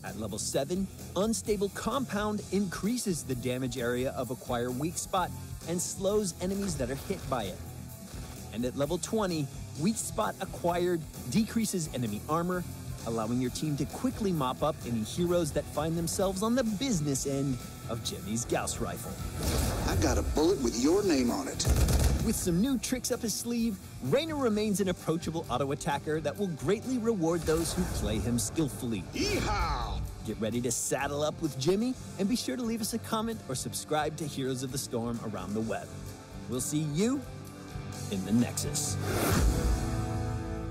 At level 7, Unstable Compound increases the damage area of Acquire Weak Spot and slows enemies that are hit by it. And at level 20, Weak Spot acquired decreases enemy armor, allowing your team to quickly mop up any heroes that find themselves on the business end of Jimmy's Gauss rifle. I got a bullet with your name on it. With some new tricks up his sleeve, Rainer remains an approachable auto-attacker that will greatly reward those who play him skillfully. Yeehaw! Get ready to saddle up with Jimmy, and be sure to leave us a comment or subscribe to Heroes of the Storm around the web. We'll see you in the Nexus.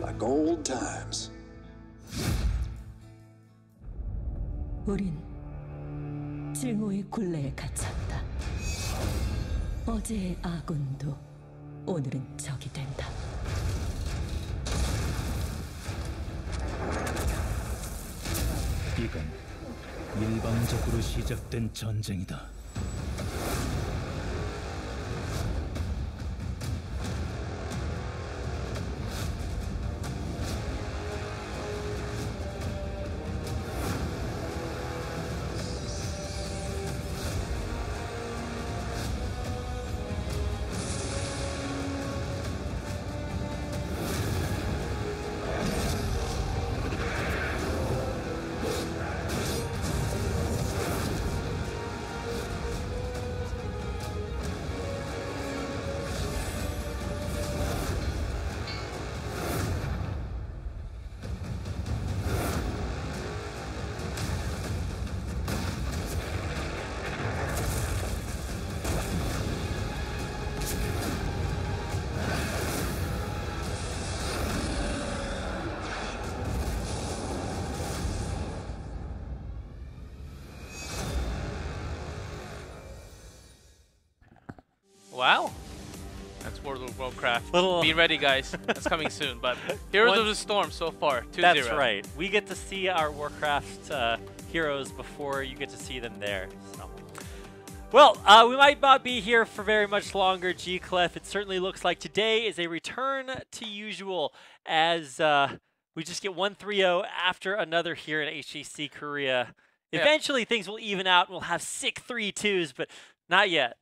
Like old times. 우린 증오의 굴레에 갇혔다. 어제의 아군도 오늘은 적이 된다. 이건 일방적으로 시작된 전쟁이다. Wow. That's World of Warcraft. Be ready, guys. That's coming soon. But Heroes of the Storm so far, 2-0. That's right. We get to see our Warcraft heroes before you get to see them there. So. Well, we might not be here for very much longer, G-Clef. It certainly looks like today is a return to usual as we just get 1-3-0 after another here in HGC Korea. Yeah. Eventually, things will even out and we'll have sick 3-2s, but not yet.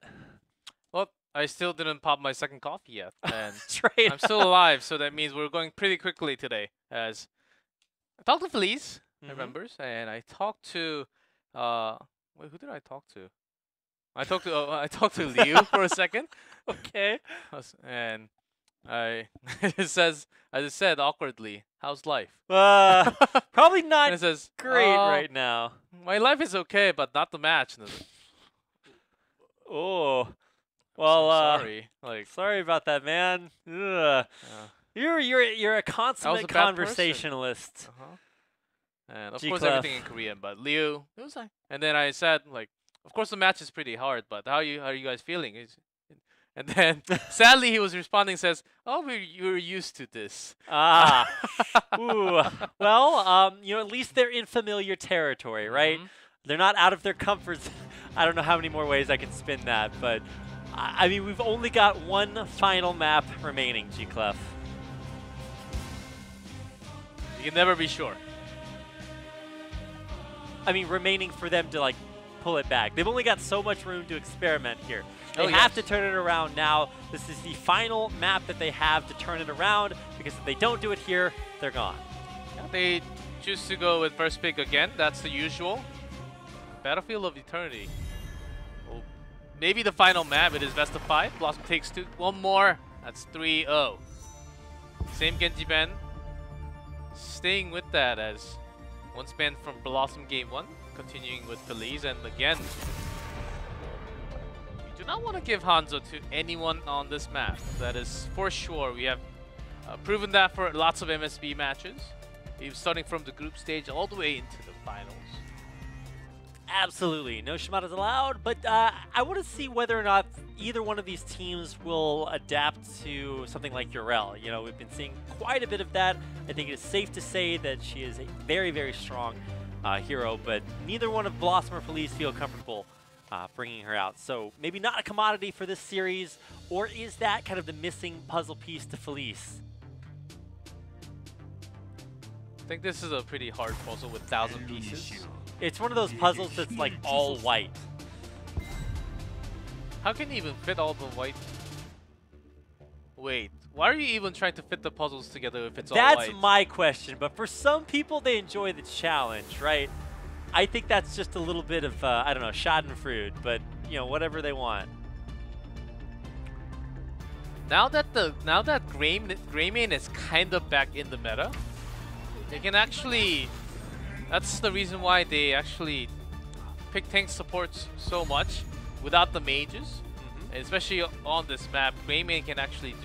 Well, I still didn't pop my second coffee yet, and that's right. I'm still alive, so that means we're going pretty quickly today. As I talked to Feliz, remembers, and I talked to wait, who did I talk to? I talked to Liu for a second. Okay. And I just said awkwardly, "How's life?" Probably not it says, great right now. My life is okay, but not the match. Oh. Well, sorry. Sorry about that, man. You're a consummate conversationalist. And of course everything in Korean, but Liu, it was like, and then I said of course the match is pretty hard, but how are you guys feeling? And then sadly he was responding, says, "Oh, you're used to this." Ah. Ooh. Well, at least they're in familiar territory, right? They're not out of their comfort. I don't know how many more ways I can spin that, but I mean, we've only got one final map remaining, G-Clef. You can never be sure. I mean, remaining for them to, pull it back. They've only got so much room to experiment here. They have to turn it around now. This is the final map that they have to turn it around, because if they don't do it here, they're gone. Yeah, they choose to go with first pick again. That's the usual. Battlefield of Eternity. Well, maybe the final map, it is best of 5. BlossoM takes 2. One more. That's 3-0. Same Genji Ben. Staying with that as once banned from BlossoM Game 1. Continuing with Feliz. And again, you do not want to give Hanzo to anyone on this map. That is for sure. We have proven that for lots of MSB matches. Even starting from the group stage all the way into the finals. Absolutely. No Shimadas allowed, but I want to see whether or not either one of these teams will adapt to something like Urel. We've been seeing quite a bit of that. I think it is safe to say that she is a very, very strong hero, but neither one of BlossoM or Feliz feel comfortable bringing her out. So maybe not a commodity for this series, or is that kind of the missing puzzle piece to Feliz? think this is a pretty hard puzzle with 1,000 pieces. It's one of those puzzles that's like all white. How can you even fit all the white? Wait, why are you even trying to fit the puzzles together if it's all white? That's my question, but for some people they enjoy the challenge, right? I think that's just a little bit of, I don't know, schadenfreude, but, you know, whatever they want. Now that Greymane is kind of back in the meta, they can actually. That's the reason why they actually pick tank supports so much without the mages, and especially on this map. Greymane can actually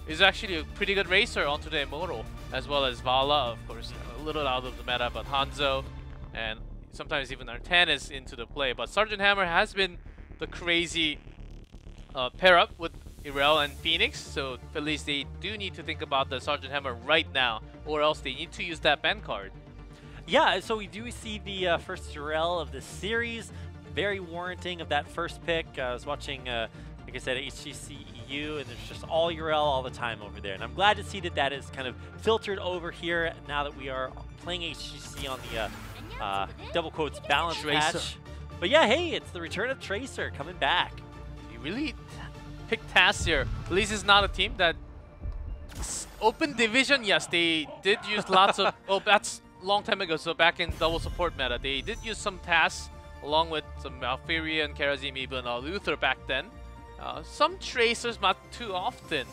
is actually a pretty good racer onto the Immortal, as well as Vala, of course, a little out of the meta, but Hanzo, and sometimes even Artan is into the play. But Sergeant Hammer has been the crazy pair up with Irel and Phoenix, so Feliz, they do need to think about the Sergeant Hammer right now, or else they need to use that ban card. Yeah, so we do see the first Irel of the series, very warranting of that first pick. I was watching, like I said, HGC EU, and there's just all Irel all the time over there, and I'm glad to see that that is kind of filtered over here now that we are playing HGC on the double quotes balance patch. But yeah, hey, it's the return of Tracer coming back. You really pick tasks here. Feliz is not a team that open division. Yes, they did use lots of. Oh, that's a long time ago. So back in double support meta, they did use some tasks along with some Malferia and Karazim, even Luther back then. Some tracers, not too often.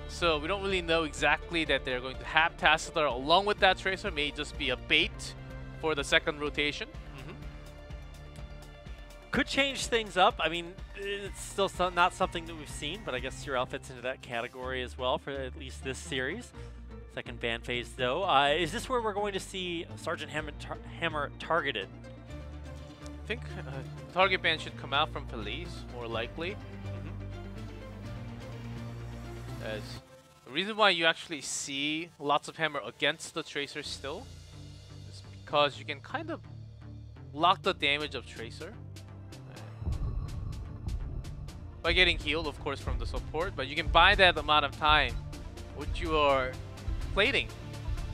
So we don't really know exactly that they're going to have tasks that are along with that tracer. May just be a bait for the second rotation. Could change things up. I mean, it's still not something that we've seen, but I guess Urel fits into that category as well for at least this series. Second ban phase, though. Is this where we're going to see Sergeant Hammer targeted? I think target ban should come out from Feliz, more likely. As the reason why you actually see lots of Hammer against the Tracer still is because you can kind of block the damage of Tracer by getting healed, of course, from the support, but you can buy that amount of time which you are plating.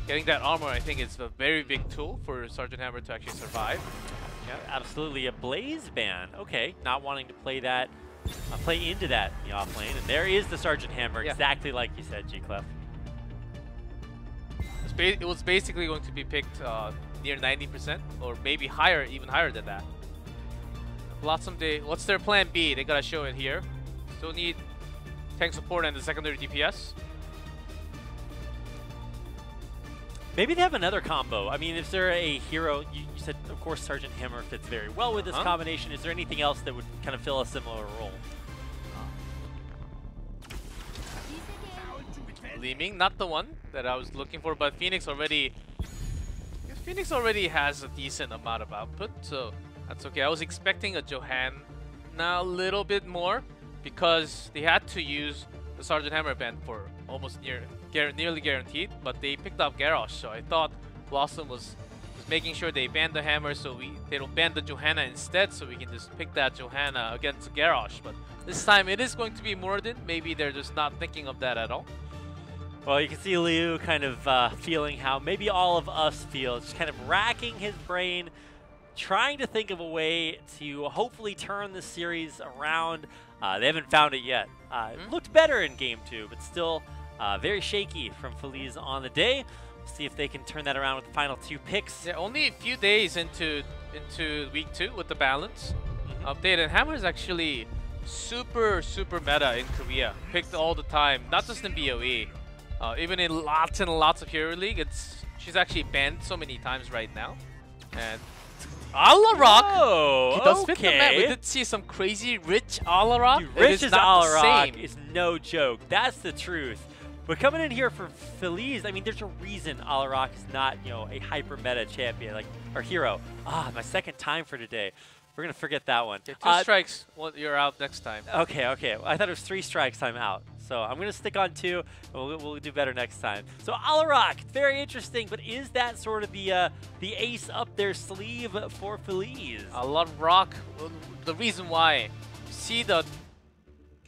Getting that armor, I think, is a very big tool for Sergeant Hammer to actually survive. Yeah, absolutely. A Blaze ban. Okay, not wanting to play that, play into that in the off lane, and there is the Sergeant Hammer, exactly like you said, G-Clef. It was basically going to be picked near 90%, or maybe higher, even higher than that. BlossoM, what's their plan B? They gotta show it here. Still need tank support and the secondary DPS. Maybe they have another combo. I mean, is there a hero? You said, of course, Sergeant Hammer fits very well with this combination. Is there anything else that would kind of fill a similar role? Gleaming, not the one that I was looking for, but Phoenix already has a decent amount of output, so that's okay. I was expecting a Johanna a little bit more because they had to use the Sergeant Hammer ban for almost nearly guaranteed, but they picked up Garrosh, so I thought BlossoM was making sure they ban the Hammer so they don't ban the Johanna instead, so we can just pick that Johanna against Garrosh. But this time it is going to be Mordin. Maybe they're just not thinking of that at all. Well, you can see Liu kind of feeling how maybe all of us feel, just kind of racking his brain, trying to think of a way to hopefully turn the series around. They haven't found it yet. It looked better in Game 2, but still very shaky from Feliz on the day. We'll see if they can turn that around with the final 2 picks. Yeah, only a few days into week 2 with the balance update, and Hammer is actually super meta in Korea. Picked all the time, not just in BOE. Even in lots and lots of Hero League, she's actually banned so many times right now. And Alarak! He does fit the map. We did see some crazy rich Alarak. Rich as Alarak is no joke. That's the truth. But coming in here for Feliz, I mean, there's a reason Alarak is not, you know, a hyper meta champion, like our hero. My second time for today. We're gonna forget that one. Yeah, 2 strikes. Well, you're out next time. Okay. I thought it was 3 strikes. I'm out. So I'm gonna stick on 2. We'll do better next time. So Alarak, very interesting. But is that sort of the ace up their sleeve for Feliz? Alarak. Well, the reason why you see the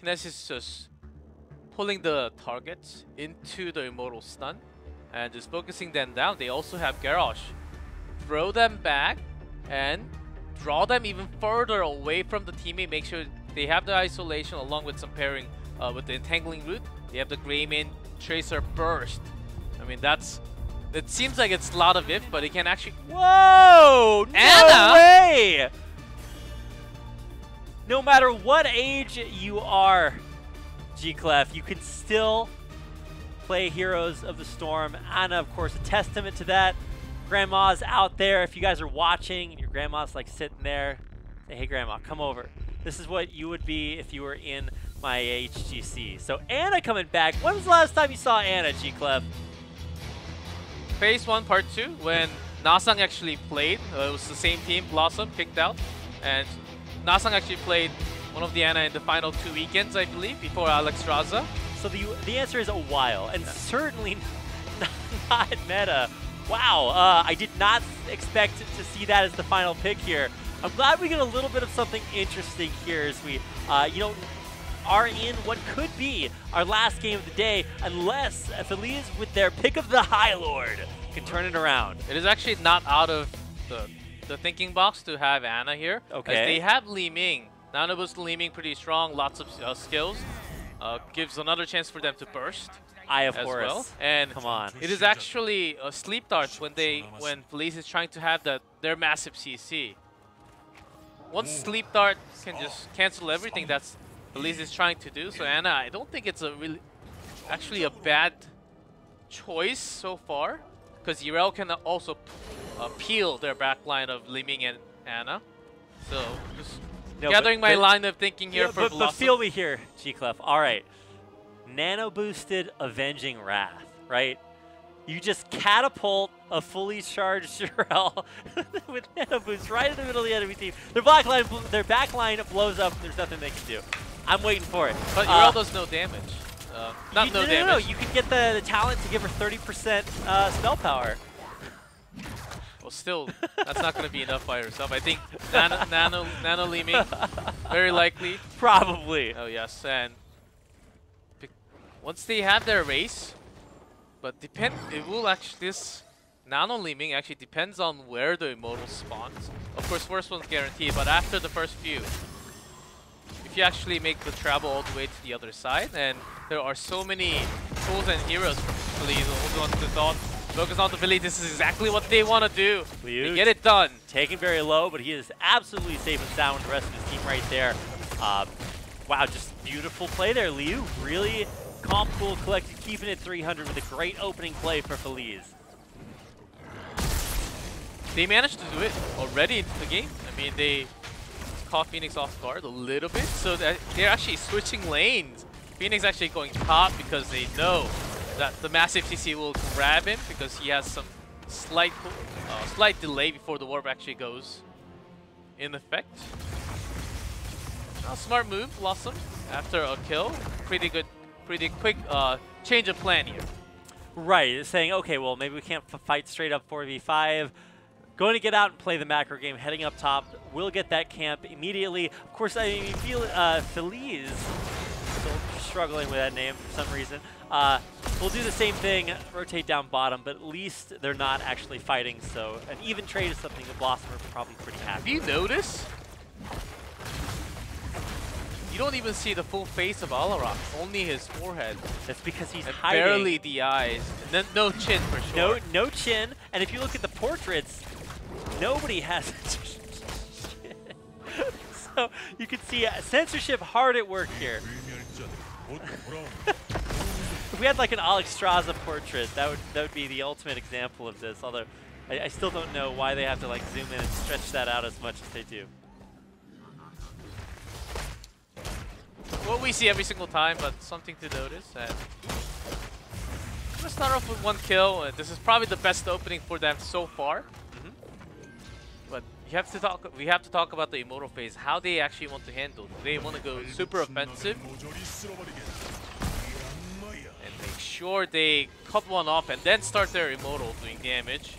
Kinesis just pulling the targets into the Immortal stun, and just focusing them down. They also have Garrosh. Throw them back and draw them even further away from the teammate. Make sure they have the isolation along with some pairing with the entangling route. They have the Greymane Tracer Burst. I mean, it seems like it's a lot of if, but it can actually... Whoa! Anna! No way! No matter what age you are, G-Clef, you can still play Heroes of the Storm. Anna, of course, a testament to that. Grandma's out there. If you guys are watching, your grandma's like sitting there, say, hey, Grandma, come over. This is what you would be if you were in my HGC. So Anna coming back. When was the last time you saw Anna, G-Clef? Phase 1, Part 2, when Nasang actually played. It was the same team, BlossoM kicked out. And Nasang actually played one of the Anna in the final 2 weekends, I believe, before Alex Raza. So the answer is a while, and certainly not meta. Wow, I did not expect to see that as the final pick here. I'm glad we get a little bit of something interesting here as we, are in what could be our last game of the day, unless Feliz with their pick of the High Lord can turn it around. It is actually not out of the thinking box to have Anna here. Okay. As they have Li Ming. Nanoboost Li Ming pretty strong, lots of skills. Gives another chance for them to burst. Eye of as Horus. well. And come on. It is actually sleep darts when Feliz is trying to have their massive CC. One sleep dart can just cancel everything that's Feliz is trying to do. So Anna, I don't think it's actually a bad choice so far, because Yrel can also peel their backline of Li Ming and Anna. So just gathering my line of thinking here for BlossoM. But feel me here, G-Clef. All right. Nano boosted Avenging Wrath, right? You just catapult a fully charged Yrel with Nano boost right in the middle of the enemy team. Their backline blows up. There's nothing they can do. I'm waiting for it. But Yrel does no damage. No damage. No, you can get the talent to give her 30% spell power. Well, still, that's not going to be enough by herself. I think Nano Li Ming, very likely. Probably. Oh yes, and once they have their race, but it will actually, this Nano Li Ming actually depends on where the immortal spawns. Of course, first one's guaranteed, but after the first few, if you actually make the travel all the way to the other side, and there are so many tools and heroes from Feliz, hold on to the thought, focus on the Feliz, this is exactly what they want to do. They get it done. Taken very low, but he is absolutely safe and sound with the rest of his team right there. Wow, just beautiful play there, Liu. Really calm, cool, collected, keeping it 300 with a great opening play for Feliz. They managed to do it already into the game. I mean, they caught Phoenix off guard a little bit, so that they're actually switching lanes. Phoenix actually going top because they know that the massive CC will grab him because he has some slight delay before the warp actually goes in effect. Smart move, BlossoM, after a kill. Pretty quick change of plan here. Right, saying, okay, well, maybe we can't fight straight up 4v5. Going to get out and play the macro game, heading up top. We'll get that camp immediately. Of course, I mean, Feliz, still struggling with that name for some reason. We'll do the same thing, rotate down bottom, but at least they're not actually fighting, so an even trade is something that BlossoM are probably pretty happy with. Have you noticed? You don't even see the full face of Alarak, only his forehead. That's because he's and hiding. Barely the eyes. And no chin for sure. No chin, and if you look at the portraits, nobody has a chin. So you can see censorship hard at work here. If we had like an Alex Straza portrait, that would be the ultimate example of this, although I still don't know why they have to like zoom in and stretch that out as much as they do. What we see every single time, but something to notice. And I'm gonna start off with one kill. This is probably the best opening for them so far. But we have to talk about the immortal phase. How they actually want to handle. Do they want to go super offensive and make sure they cut one off and then start their immortal doing damage?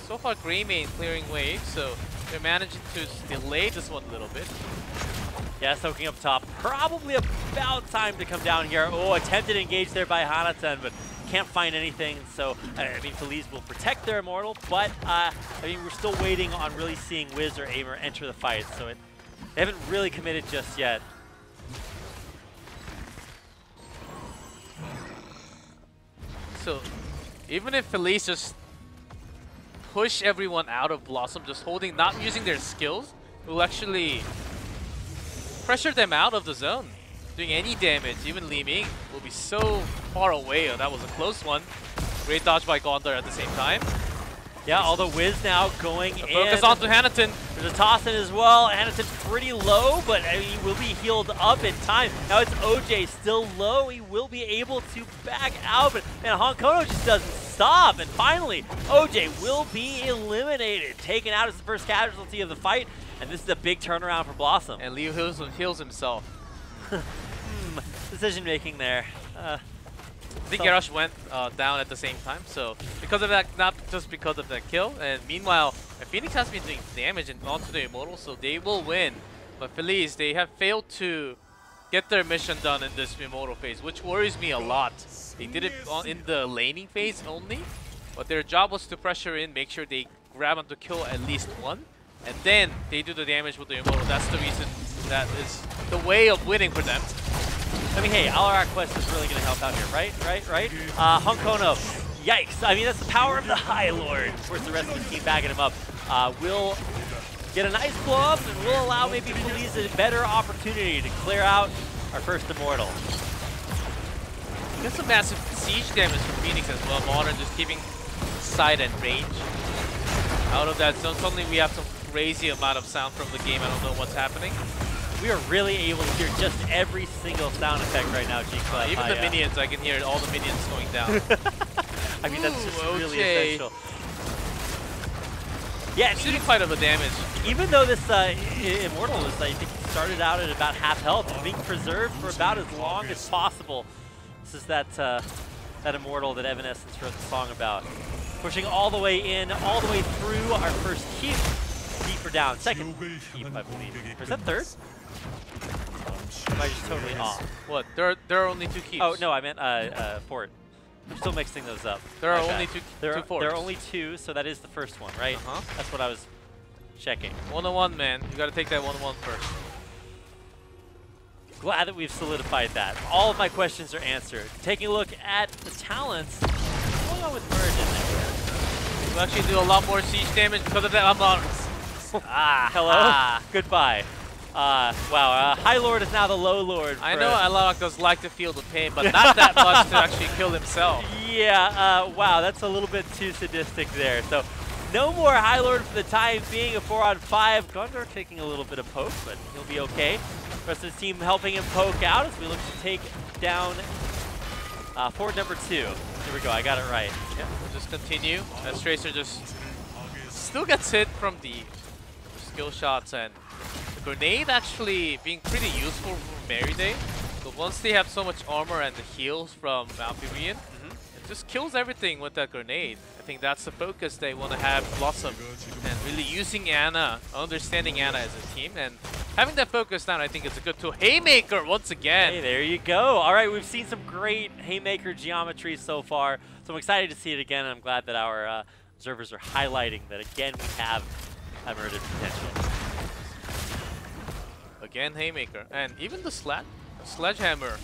So far, Greymane clearing waves, so they're managing to delay this one a little bit. Yeah, soaking up top. Probably about time to come down here. Oh, attempted engage there by Hanatan, but can't find anything, so I mean, Feliz will protect their Immortal, but I mean, we're still waiting on really seeing Wiz or Aimer enter the fight, so they haven't really committed just yet. So, even if Feliz just push everyone out of BlossoM, just holding, not using their skills, it will actually pressure them out of the zone. Doing any damage, even Li Ming will be so far away. Oh, that was a close one. Great dodge by Gondar at the same time. Yeah, although Wiz now going in. Focus onto Hanaton. There's a toss in as well. Hanaton pretty low, but I mean, he will be healed up in time. Now it's OJ still low. He will be able to back out, but man, Honkono just doesn't stop. And finally, OJ will be eliminated, taken out as the first casualty of the fight. And this is a big turnaround for BlossoM. And Liu heals himself. Decision making there. I think Garrosh went down at the same time, so because of that, not just because of that kill. And meanwhile, Phoenix has been doing damage onto the Immortal, so they will win. But Feliz, they have failed to get their mission done in this Immortal phase, which worries me a lot. They did it in the laning phase only, but their job was to pressure in, make sure they grab and to kill at least one, and then they do the damage with the Immortal. That's the reason that is the way of winning for them. I mean, hey, Alarak Quest is really going to help out here, right? Honkono, yikes. I mean, that's the power of the High Lord. Of course, the rest of the team backing him up. Will get a nice blow up and will allow maybe Feliz a better opportunity to clear out our first Immortal. Get some massive siege damage from Phoenix as well. Modern just keeping sight and range out of that zone. Suddenly we have some crazy amount of sound from the game. I don't know what's happening. We are really able to hear just every single sound effect right now, G-Club. Even the minions, I can hear all the minions going down. I mean, that's just really OJ. essential. Yeah, it's doing quite a bit of damage. Even though this Immortal is, I think, started out at about half health, and being preserved for about as long as possible. This is that Immortal that Evanescence wrote the song about. Pushing all the way in, all the way through our first keep. Deeper down, second keep, I believe. Or is that third? Am I just totally off? What? There are only 2 keeps. Oh, no, I meant fort. I'm still mixing those up. There are only two forts. There are only 2, so that is the first one, right? That's what I was checking. 1-on-1, man. You gotta take that 1-on-1 first. Glad that we've solidified that. All of my questions are answered. Taking a look at the talents, what's going on with Merge in there? We'll actually do a lot more siege damage because of that. Hello? Goodbye. Wow, High Lord is now the Low Lord. I know Alarak does like to feel the pain, but not that much to actually kill himself. Yeah, wow, that's a little bit too sadistic there. So, no more High Lord for the time being, a 4-on-5. Gondor taking a little bit of poke, but he'll be okay. The rest of the team helping him poke out as we look to take down fort number 2. Here we go, I got it right. Yeah, we'll just continue as Tracer just still gets hit from the skill shots, and the grenade actually being pretty useful for Mary Day. But once they have so much armor and the heals from Amphibian, it just kills everything with that grenade. I think that's the focus they want to have BlossoM, and really using Ana, understanding Ana as a team, and having that focus down, I think it's a good tool. Haymaker once again. Hey, there you go. All right, we've seen some great Haymaker geometry so far, so I'm excited to see it again, and I'm glad that our observers are highlighting that again we have murdered potential. Again, Haymaker, and even the Sledgehammer.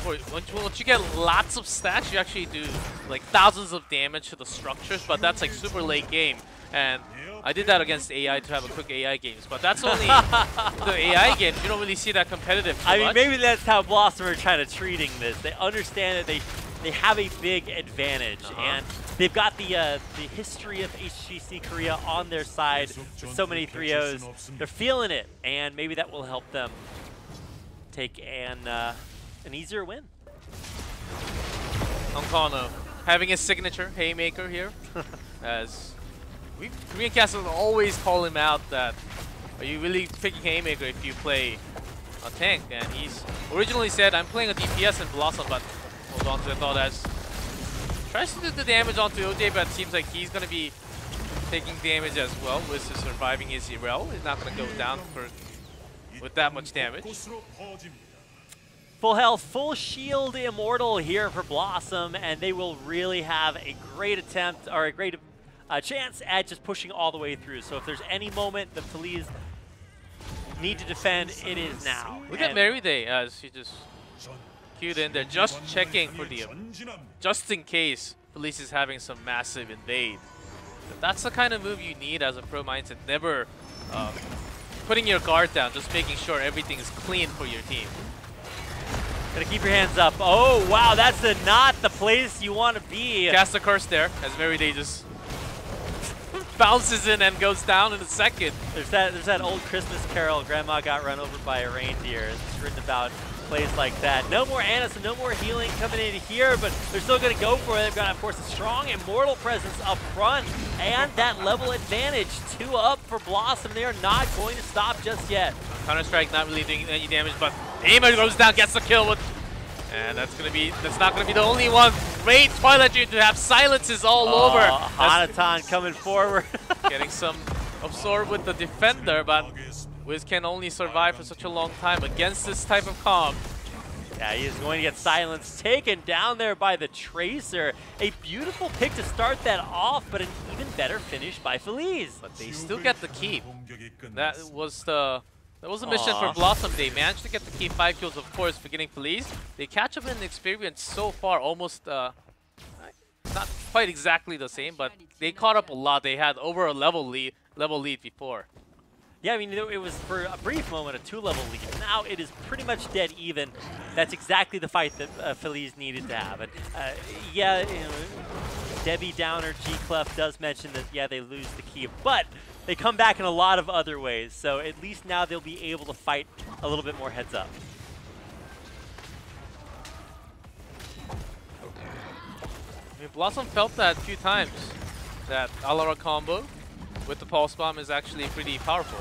Once you get lots of stats, you actually do like thousands of damage to the structures, but that's like super late game. And I did that against AI to have a quick AI games, but that's only the AI games. You don't really see that competitive too much. Maybe that's how BlossoM are kind of treating this. They understand that they have a big advantage, and they've got the history of HGC Korea on their side with so many 3-0s. They're feeling it, and maybe that will help them take an easier win. Honkono having his signature Haymaker here, as Korean casters always call him out that, are you really picking Haymaker if you play a tank? And he's originally said, I'm playing a DPS in BlossoM, but hold on to the thought as tries to do the damage onto OJ, but it seems like he's going to be taking damage as well. Wiz is surviving his Irel. He's not going to go down with that much damage. Full health, full shield Immortal here for BlossoM, and they will really have a great attempt, or a great chance at just pushing all the way through. So if there's any moment that Feliz need to defend, it is now. Look at Merryday as she just queued in there, just checking for the, just in case Feliz is having some massive invade. But that's the kind of move you need as a pro mindset, never putting your guard down, just making sure everything is clean for your team. Gotta keep your hands up. Oh, wow, that's not the place you want to be. Cast a curse there as Merryday just bounces in and goes down in a second. There's that old Christmas carol, Grandma got run over by a reindeer. It's written about plays like that. No more Anna, so no more healing coming in here, but they're still going to go for it. They've got, of course, a strong Immortal presence up front, and that level advantage. 2 up for BlossoM. They are not going to stop just yet. Counter-Strike not really doing any damage, but Aimer goes down, gets the kill with, and that's not gonna be the only one. Great Twilight Dream to have silences all over. Hanatan coming forward. Getting some absorb with the defender, but Wiz can only survive for such a long time against this type of comp. Yeah, he is going to get silenced, taken down there by the Tracer. A beautiful pick to start that off, but an even better finish by Feliz. But they still get the keep. That was the mission for BlossoM. They managed to get the keep, 5 kills, of course, for getting Feliz. They catch up in experience so far, almost not quite exactly the same, but they caught up a lot. They had over a level lead before. Yeah, I mean, it was for a brief moment a 2-level lead. Now it is pretty much dead even. That's exactly the fight that Feliz needed to have. And yeah, you know, Debbie Downer, G-Clef does mention that, yeah, they lose the key, but they come back in a lot of other ways. So at least now they'll be able to fight a little bit more heads up. I mean, BlossoM felt that a few times, that Alara combo with the Pulse Bomb is actually pretty powerful.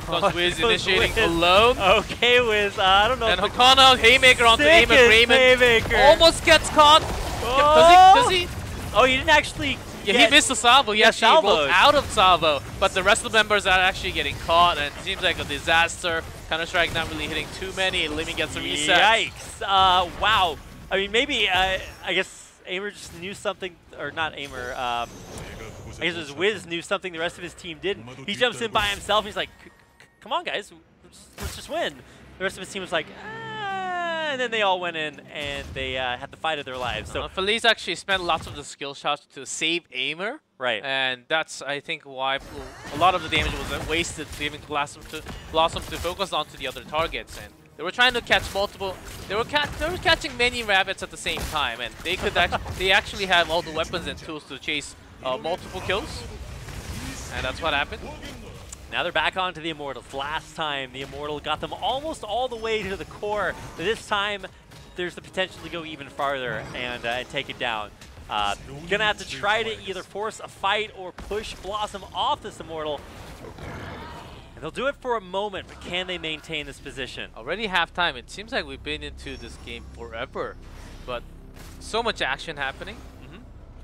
Because Wiz initiating alone. Okay, Wiz, I don't know. And Hakana, Haymaker onto Aimer. Raymond almost gets caught. Oh! Does he? Oh, he didn't actually. Yeah, he missed the salvo. He actually rolled salvoed out of salvo. But the rest of the members are actually getting caught, and it seems like a disaster. Counter-Strike not really hitting too many. Limmy gets a reset. Yikes. Wow. I mean, maybe, I guess Aimer just knew something, or not Aimer, I guess it was Wiz knew something the rest of his team didn't. He jumps in by himself, he's like, come on guys, let's just win. The rest of his team was like, and then they all went in and they had the fight of their lives. So Feliz actually spent lots of the skill shots to save Aimer. Right. And that's, I think, why a lot of the damage was wasted, leaving BlossoM to focus onto the other targets. And they were trying to catch multiple. They were catching many rabbits at the same time, and they could they actually have all the weapons and tools to chase multiple kills. And that's what happened. Now they're back onto the Immortals. Last time, the Immortal got them almost all the way to the core. But this time, there's the potential to go even farther and take it down. Gonna have to try to either force a fight or push BlossoM off this Immortal. And they'll do it for a moment, but can they maintain this position? Already halftime. It seems like we've been into this game forever, but so much action happening.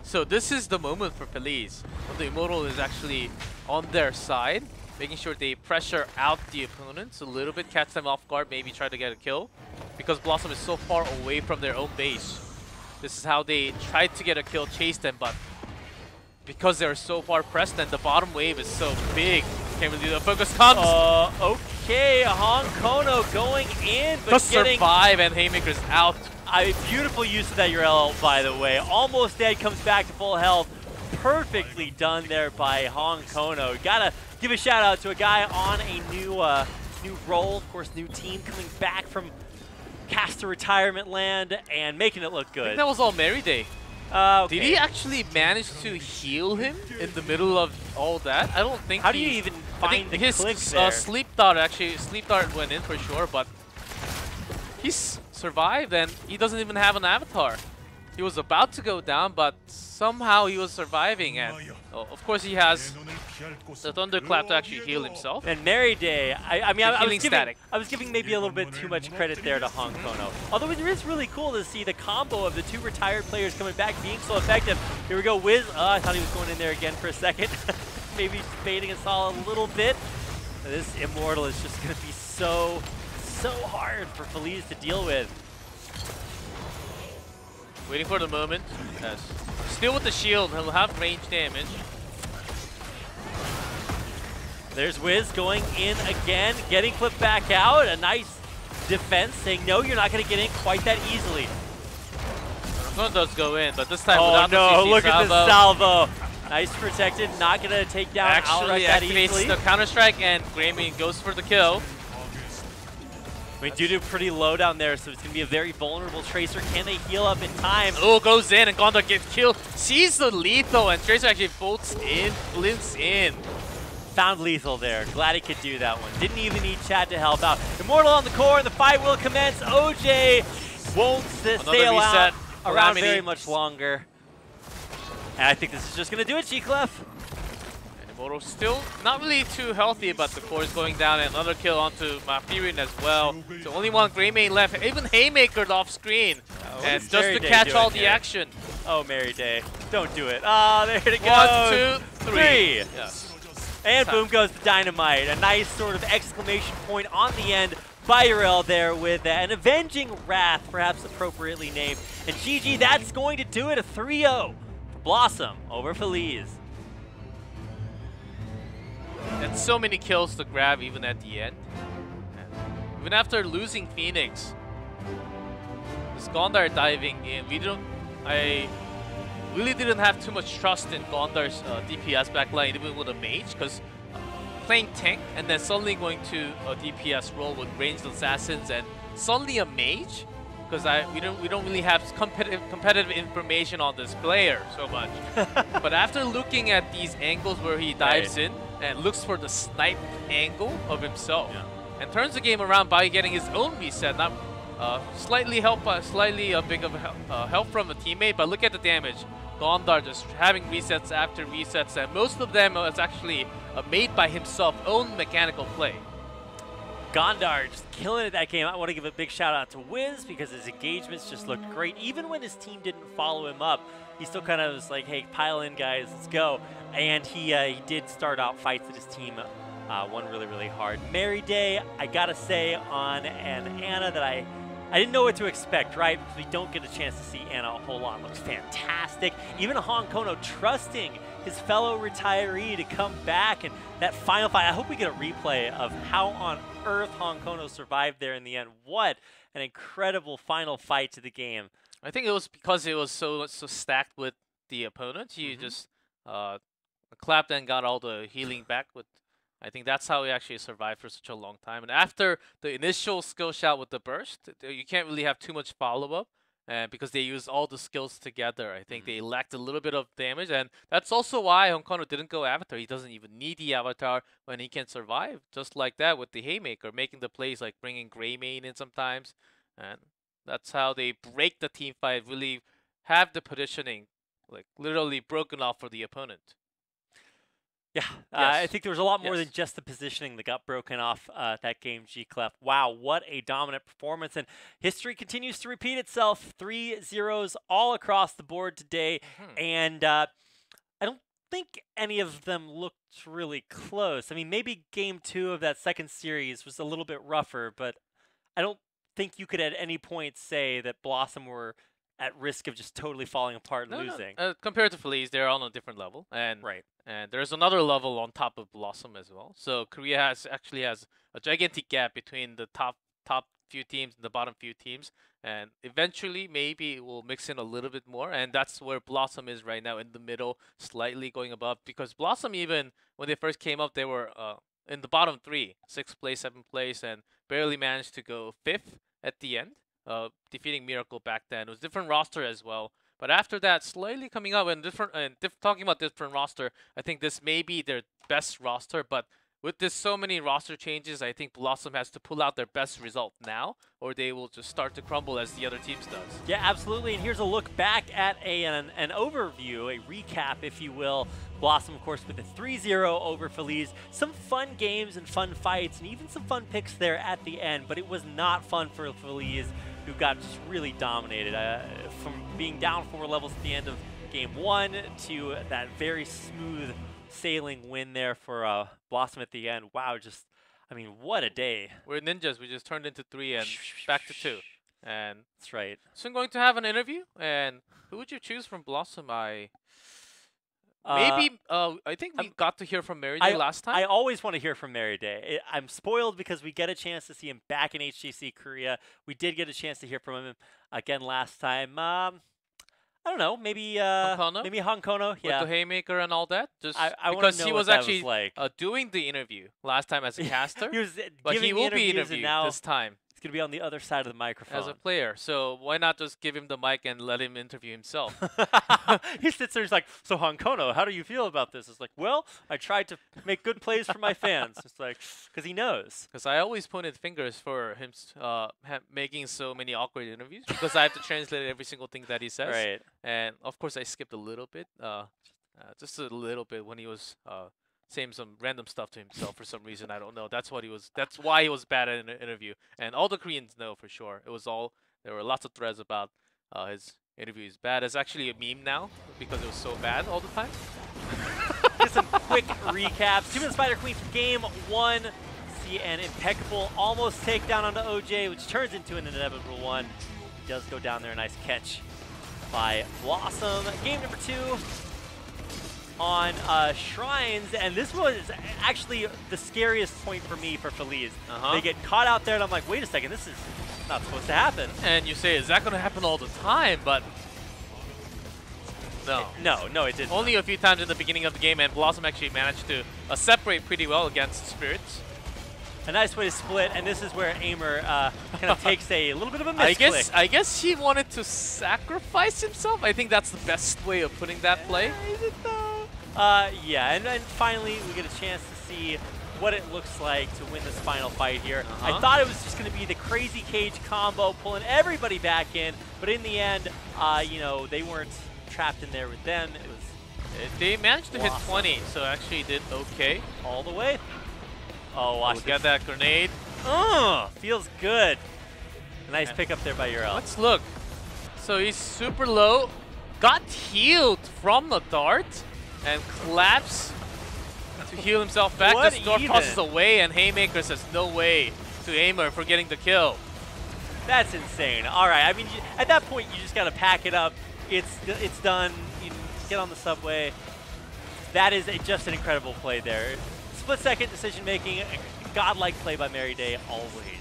So this is the moment for Feliz, when the Immortal is actually on their side, making sure they pressure out the opponents a little bit, catch them off guard, maybe try to get a kill. Because BlossoM is so far away from their own base. This is how they tried to get a kill, chase them, but because they're so far pressed and the bottom wave is so big, can't really do that. Focus comes! Okay, Hong Kono going in, but Just getting... survive, and Haymaker's out. Beautiful use of that URL, by the way. Almost dead, comes back to full health. Perfectly done there by Hong Kono. Gotta give a shout out to a guy on a new role, of course, new team, coming back from caster retirement land and making it look good. I think that was all Merryday. Okay. Did he actually manage to heal him in the middle of all that? I don't think. How do you even find the clicks there? Sleep dart went in for sure, but he's survived and he doesn't even have an avatar. He was about to go down, but somehow he was surviving, and of course he has the Thunderclap to actually heal himself. And Merryday, I was giving maybe a little bit too much credit there to Hong Kono. Although it is really cool to see the combo of the two retired players coming back being so effective. Here we go, Wiz. I thought he was going in there again for a second. Maybe baiting us all a little bit. This Immortal is just going to be so so hard for Feliz to deal with. Waiting for the moment. Yes. Still with the shield, he'll have range damage. There's Wiz going in again, getting flipped back out. A nice defense, saying no, you're not going to get in quite that easily. One does go in, but this time Oh without no, the CC look salvo. at this salvo. Nice protected, not going to take down Actually outright that activates easily. the counter-strike, and Greymane goes for the kill. I mean, Dudu pretty low down there, so it's going to be a very vulnerable Tracer. Can they heal up in time? Oh, goes in, and Gondor gets killed. Sees the lethal, and Tracer actually bolts in, blinks in. Found lethal there. Glad he could do that one. Didn't even need Chad to help out. Immortal on the core, and the fight will commence. OJ won't stay around very much longer. And I think this is just going to do it, G-Clef. Immortal still not really too healthy, but the core is going down, and another kill onto Mafirian as well. So only one Greymane left. Even Haymaker's off screen. And it's just to catch all the action. Oh, Mary Day. Don't do it. Oh, there it One, goes. two, three. Yes. And boom goes the dynamite. A nice sort of exclamation point on the end by Yrel there with an Avenging Wrath, perhaps appropriately named. And GG, that's going to do it. A 3-0 for BlossoM over Feliz. And so many kills to grab even at the end. And even after losing Phoenix, this Gondar diving in, I really didn't have too much trust in Gondar's DPS backline, even with a mage, because playing tank and then suddenly going to a DPS role with ranged assassins and suddenly a mage, because we don't really have competitive information on this player so much. But after looking at these angles where he dives in and looks for the snipe angle of himself, and turns the game around by getting his own reset, not slightly a big of help from a teammate, but look at the damage. Gondar just having resets after resets, and most of them was actually made by himself, own mechanical play. Gondar just killing it that game. I want to give a big shout out to Wiz because his engagements just looked great. Even when his team didn't follow him up, he still kind of was like, hey, pile in guys, let's go. And he did start out fights that his team won really, really hard. Mary Day, I gotta say on an Anna that I didn't know what to expect, right? Because we don't get a chance to see Anna a whole lot. Looks fantastic. Even Hong Kono trusting his fellow retiree to come back. And that final fight, I hope we get a replay of how on earth Hong Kono survived there in the end. What an incredible final fight to the game. I think it was because it was so stacked with the opponents. You just clapped and got all the healing back with. I think that's how he actually survived for such a long time. And after the initial skill shot with the burst, you can't really have too much follow-up because they use all the skills together. I think they lacked a little bit of damage, and that's also why Hong Kono didn't go Avatar. He doesn't even need the Avatar when he can survive, just like that with the Haymaker, making the plays like bringing Greymane in sometimes. And that's how they break the team fight, really have the positioning like literally broken off for the opponent. Yeah, I think there was a lot more than just the positioning that got broken off that game, G-Clef. Wow, what a dominant performance. And history continues to repeat itself. 3-0s all across the board today. And I don't think any of them looked really close. I mean, maybe game 2 of that second series was a little bit rougher, but I don't think you could at any point say that BlossoM were at risk of just totally falling apart and losing. No. Compared to Feliz, they're on a different level. And and there's another level on top of BlossoM as well. So Korea actually has a gigantic gap between the top few teams and the bottom few teams. And eventually, maybe it will mix in a little bit more. And that's where BlossoM is right now, in the middle, slightly going above. Because BlossoM, even when they first came up, they were in the bottom 3, 6th place, 7th place, and barely managed to go 5th at the end. Defeating Miracle back then. It was a different roster as well. But after that, slightly coming up and talking about different roster, I think this may be their best roster. But with this so many roster changes, I think BlossoM has to pull out their best result now, or they will just start to crumble as the other teams does. Yeah, absolutely. And here's a look back at an overview, a recap, if you will. BlossoM, of course, with a 3-0 over Feliz. Some fun games and fun fights, and even some fun picks there at the end. But it was not fun for Feliz, who got just really dominated. From being down 4 levels at the end of game 1 to that very smooth sailing win there for BlossoM at the end. Wow, just I mean, what a day. We're ninjas. We just turned into 3 and back to 2. And That's right. soon going to have an interview. And who would you choose from BlossoM? I think we got to hear from Mary Day last time. I always want to hear from Mary Day. I'm spoiled because we get a chance to see him back in HGC Korea. We did get a chance to hear from him again last time. I don't know, maybe Hankono, yeah. With the haymaker and all that. Just I because he was actually like. doing the interview last time as a caster. He was but he will be interviewed this time. He's going to be on the other side of the microphone. As a player. So why not just give him the mic and let him interview himself? He sits there, he's like, so Hankono, how do you feel about this? It's like, well, I tried to make good plays for my fans. It's like, because he knows. Because I always pointed fingers for him making so many awkward interviews. Because I have to translate every single thing that he says. Right. And of course I skipped a little bit. Just a little bit when he was saying some random stuff to himself for some reason. I don't know. That's why he was bad at an interview. And all the Koreans know for sure. There were lots of threads about his interview is bad. It's actually a meme now because it was so bad all the time. Just some quick recaps. Two-Minute Spider Queen from game 1. See an impeccable almost takedown onto OJ, which turns into an inevitable one. He does go down there. A nice catch by BlossoM. Game number 2. On Shrines, and this was actually the scariest point for me for Feliz. They get caught out there, and I'm like, wait a second, this is not supposed to happen. And you say, is that going to happen all the time? But no. No, it didn't. Only a few times in the beginning of the game, and BlossoM actually managed to separate pretty well against Spirits. A nice way to split, and this is where Aimer kind of takes a little bit of a misclick. I guess he wanted to sacrifice himself. I think that's the best way of putting that play. Is it though? Yeah, and finally we get a chance to see what it looks like to win this final fight here. I thought it was just going to be the crazy cage combo, pulling everybody back in, but in the end, you know, they weren't trapped in there with them. It was they managed to hit 20, so actually did okay all the way. Oh, watch got that grenade. Feels good. A nice pickup there by Urel. Let's look. So he's super low, got healed from the dart, and claps to heal himself back. The Storm tosses away, and Haymaker says no way to Aimer for getting the kill. That's insane. All right, I mean, at that point, you just got to pack it up. It's done. You get on the subway. That is just an incredible play there. Split-second decision-making, godlike play by Mary Day, always.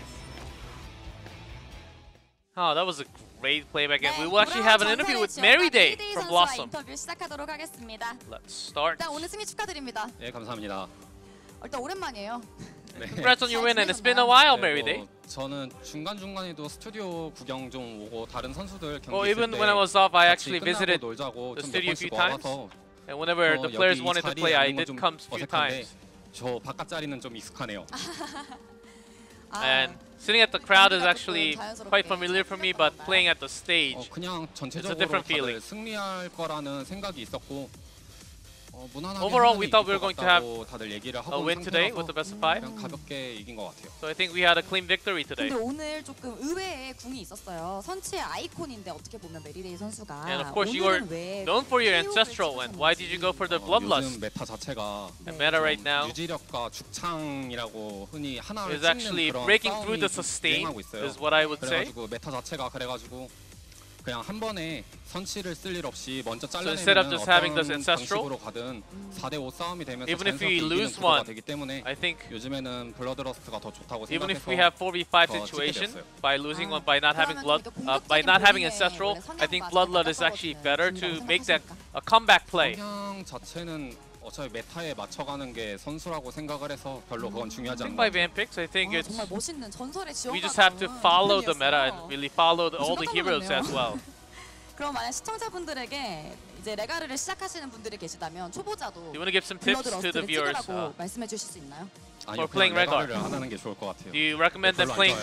Oh, that was a great playback, and we will actually have an interview with Mary Day from BlossoM. Let's start. 오늘 승리 축하드립니다. 네, 감사합니다. 일단 오랜만이에요. Congrats on your win, and it's been a while, Mary Day. 저는 중간중간에도 스튜디오 구경 좀 오고 다른 선수들 경기 Well, 있을 even 때 when I was off, I 같이 actually 끝나고 visited 놀자고 the 좀 몇 studio a few 번씩 times. 와서 And whenever the players 여기 wanted to 자리에 play, I 앉는 거 did 좀 come a few 어색한데 times. 저 바깥 자리는 좀 익숙하네요. And sitting at the crowd is actually quite familiar for me, but playing at the stage, 그냥 전체적으로 different 다들 feeling. 승리할 거라는 생각이 있었고 무난하게 overall, we 하면 thought we 이길 were going 것 to have 같다고 다들 얘기를 a 하고 win today with the best of 5. 그냥 가볍게 이긴 것 같아요. So I think we had a clean victory today. 근데 오늘 조금 의외의 궁이 있었어요. 선취의 아이콘인데 어떻게 보면 메리데이 선수가 And of course, you are known for your ancestral one. Why did you go for the bloodlust? 요즘 메타 자체가 The meta right now 유지력과 죽창이라고 흔히 하나를 is actually 찍는 그런 breaking through the 싸움이 sustain, 유행하고 있어요. is what I would say. 그래가지고 메타 자체가 그래가지고 그냥 한 번에 선치를 쓸 일 없이 먼저 instead of 잘라내면 just having this 어떤 ancestral, 방식으로 가든 4대5 싸움이 되면서 even if 자연스럽게 we 이기는 lose 구도가 one, 되기 때문에 I think 요즘에는 블러드러스트가 더 좋다고 even if 생각해서 we have 4v5 더 situation 찍게 됐어요. by losing one, by not having by not having ancestral, I think bloodlust is actually better to make that a comeback play. 성향 자체는 어차피 메타에 맞춰가는 게 선수라고 생각을 해서 별로 그건 중요하지 I think 않는 by 것 Van Picks, I think it's 정말 멋있는 전설의 지원가. we just have to follow the meta and really follow all the heroes as well. 그럼 만약 시청자분들에게 이제 레가르를 시작하시는 분들이 계시다면 초보자도 Do you want to give some tips to the 블러드러스트를 viewers? 찍으라고 말씀해 주실 수 있나요? 아니요, for playing 그냥 Rhaegar. 레가르를 안 하는 게 좋을 것 같아요. Do you recommend them 별로 안 playing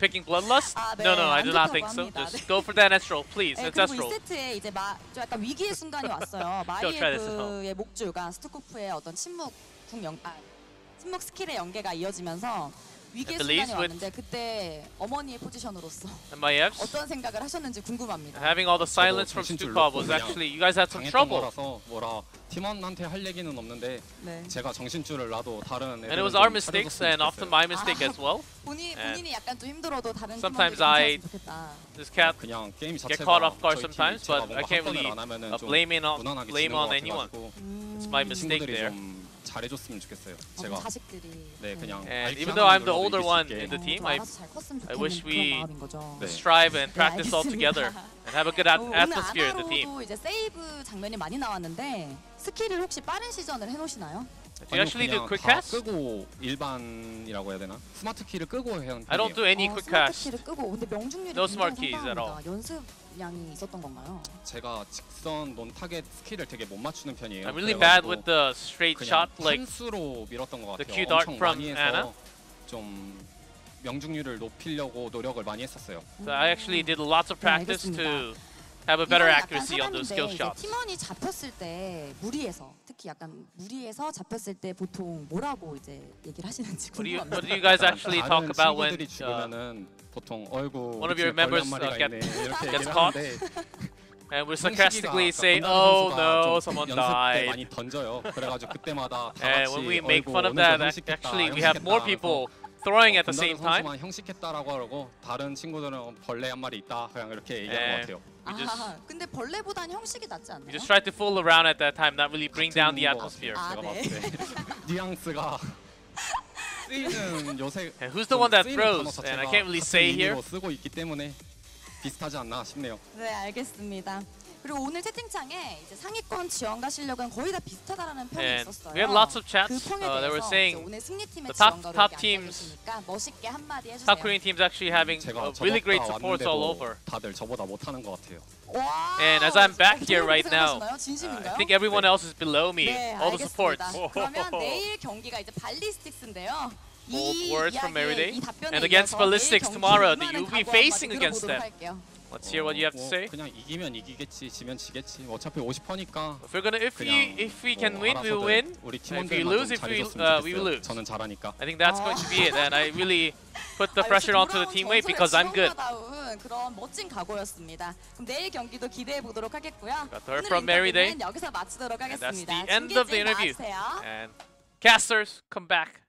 picking bloodlust? 네, No, I do not 안 think so. 좋다고 합니다. Just go for the ancestral, please. 네, 그리고 이 Ancestral. 세트에 이제 좀 약간 위기의 순간이 왔어요. 마리에프의 목줄과 스투코프의 어떤 침묵 스킬의 연계가 이어지면서 위기의 Feliz 순간이 with 왔는데 그때 어머니의 포지션으로서 MIFs. 어떤 생각을 하셨는지 궁금합니다. Having all the silence from Stukov was actually, you guys had some trouble. 거라서 뭐라 팀원한테 할 얘기는 없는데 네. 제가 정신줄을 놔도 다른 And it was our mistakes and often my mistake as well. 본인이 약간 좀 힘들어도 다른 Sometimes 팀원들이 I 괜찮았으면 좋겠다. just can't 그냥 게임 get 자체가 caught off guard 저희 팀이 sometimes, 제가 but I 뭔가 can't 한 really 번을 안 하면은 좀 무난하게 blame 지는 on 것 anyone. 같아가지고 It's my mistake 친구들이 there. 좀 잘해줬으면 좋겠어요. 그럼 제가 자식들이 네 그냥 And IQ even though I'm the 하나만으로도 older 이길 수 one 있게 in the team, 좀 알아서 잘 컸으면 I wish 좋겠는 we 그런 마음인 거죠. 네. strive and practice all 알겠습니다. together and have a good 오늘 atmosphere in the team. 아나로도 이제 세이브 장면이 많이 나왔는데 스킬을 혹시 빠른 시전을 해놓으시나요? Do you actually do 그냥 quick 다 cast? 끄고 일반이라고 해야 되나? 스마트 키를 끄고 해야 하는 I don't do any quick cast. 스마트 키를 끄고 근데 명중률이 No 굉장히 smart keys at all. 상당합니다. 연습량이 있었던 건가요? 제가 직선 논 타겟 스킬을 되게 못 맞추는 편이에요. I'm really bad 그래가지고 with the straight 그냥 shot, like 찬수로 밀었던 것 the 같아요. Q dart 엄청 from 많이 해서 Anna. 좀 명중률을 높이려고 노력을 많이 했었어요. so I actually did lots of 네, practice 알겠습니다. to have a better 이건 약간 accuracy on those skill 사담인데 이제 shots. 팀원이 잡혔을 때 무리해서 특히 약간 무리해서 잡혔을 때 보통 뭐라고 이제 얘기를 하시는지 궁금합니다. What do you guys actually talk 다른 about when 친구들이 죽으면은 보통 어이구 one of 우리 your 팀에 벌레 members, 한 마리가 get- 있네 이렇게 gets 얘기를 caught? 하는데 and we sarcastically 형식이가 say, 아까 "Oh 선수가 no, 좀 someone 연습 때 died." 많이 던져요. 그래가지고 그때마다 다 And 같이 when we make 어이구 fun of 오늘도 that, 형식했다, actually we have more 형식했다 people throwing at the 건너는 same time. 선수만 형식했다라고 하고 다른 친구들은 벌레 한 마리 있다 그냥 이렇게 얘기하는 것 같아요. We just 근데 벌레보단 형식이 낫지 않나요? we just try to fool around at that time, not really bring down the 같은 것 atmosphere. 같아요. 제가 네. 봤을 때 뉘앙스가 쓰이는 요새 And who's the one that 쓰이는 throws? 단어 And I 자체가 can't really 같은 say here. 의미로 쓰고 있기 때문에 비슷하지 않나 싶네요. 네, 알겠습니다. 그리고 오늘 채팅창에 이제 상위권 지원가 실력은 거의 다 비슷하다라는 평이 And 있었어요. we had lots of 그 chats. 평에 They were 대해서 saying 이제 오늘 승리팀의 the top 지원가로 top 여기 teams, 앉아계시니까 멋있게 한마디 해주세요. top Korean teams actually having 제가 really great 저봤다 supports all 왔는데도 over. 다들 저보다 못하는 것 같아요. 와, And as I'm back here 정말 right now, 생각하시나요? 진심인가요? I think everyone else is below me. 네, All the supports. 알겠습니다. 그러면 내일 경기가 이제 발리스틱스인데요. Bold 이 words from 이야기의 Mary Day. 이 답변에 And against 이어서 내일 Ballistics 경기 tomorrow, 임하는 that you'll be 각오 facing 한마디 against 들어보도록 them. 할게요. Let's hear what you have to say. 그냥 이기면 이기겠지, 지면 지겠지. 어차피 50%니까 If we're gonna, if we can win, we will win. 우리 If we 팀원들만 lose, 좀 if we 잘해줬으면 we will 좋겠어요. lose. 저는 잘하니까. I think that's going to be it. And I really put the pressure onto the teammate because I'm good. 지원가다운 그런 멋진 각오였습니다. 그럼 내일 경기도 기대해 보도록 하겠고요. Got to hear 오늘 from Mary Day. 인터뷰는 여기서 마치도록 And that's 하겠습니다. the end of the interview. 나와주세요. And casters, come back.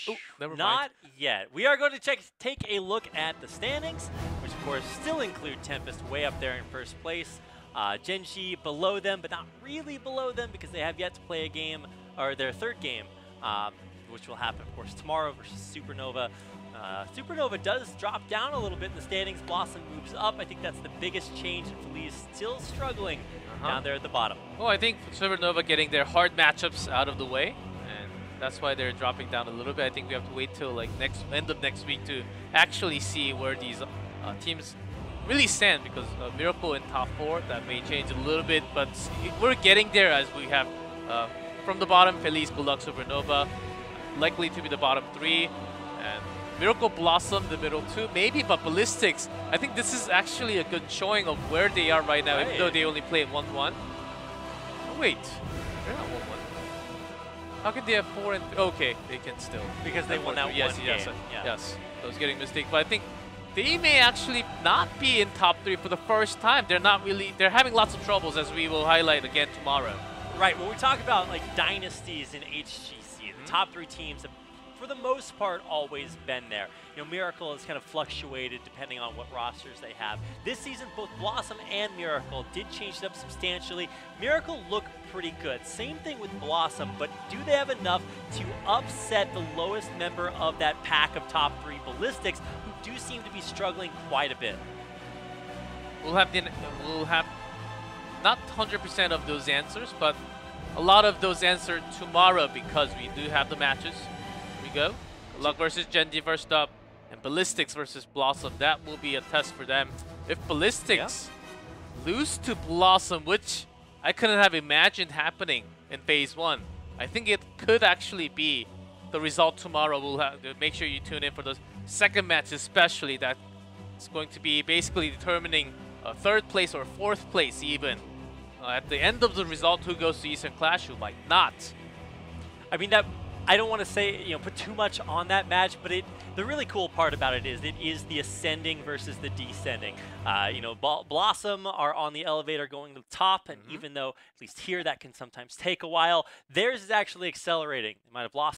Oh, never mind. Not yet. We are going to take a look at the standings, which of course still include Tempest way up there in first place. Genji below them, but not really below them because they have yet to play a game, or their third game, which will happen, of course, tomorrow versus Supernova. Supernova does drop down a little bit in the standings. BlossoM moves up. I think that's the biggest change. And Feliz still struggling down there at the bottom. Well, I think Supernova getting their hard matchups out of the way, and that's why they're dropping down a little bit. I think we have to wait till like end of next week to actually see where these teams really stand, because Miracle in top 4, that may change a little bit, but we're getting there as we have from the bottom, Feliz, Good Luck, Supernova, likely to be the bottom 3, and Miracle, BlossoM, the middle 2, maybe, but Ballistics, I think this is actually a good showing of where they are right now, even though they only played 1-1. Oh, wait, they're not 1-1. How can they have 4 and 3? Okay, they can still. Because they won that one yes, game. Yeah. Yes, I was getting mistaken, but I think they may actually not be in top 3 for the first time. They're having lots of troubles, as we will highlight again tomorrow. Right, when we talk about like dynasties in HGC, the top 3 teams have, for the most part, always been there. You know, Miracle has kind of fluctuated depending on what rosters they have. This season, both BlossoM and Miracle did change it up substantially. Miracle look pretty good. Same thing with BlossoM, but do they have enough to upset the lowest member of that pack of top 3 Ballistics, who do seem to be struggling quite a bit? We'll have not 100% of those answers, but a lot of those answered tomorrow, because we do have the matches. Here we go. Good Luck versus Genji first up, and Ballistics versus BlossoM. That will be a test for them. If Ballistics lose to BlossoM, which I couldn't have imagined happening in Phase 1, I think it could actually be the result tomorrow. We'll have to make sure you tune in for the second match, especially. That's going to be basically determining third place or fourth place even. At the end of the result, who goes to Eastern Clash, who might not. I mean, that I don't want to say, put too much on that match, but the really cool part about it is the ascending versus the descending. BlossoM are on the elevator going to the top, and even though, at least here, that can sometimes take a while, theirs is actually accelerating. They might have lost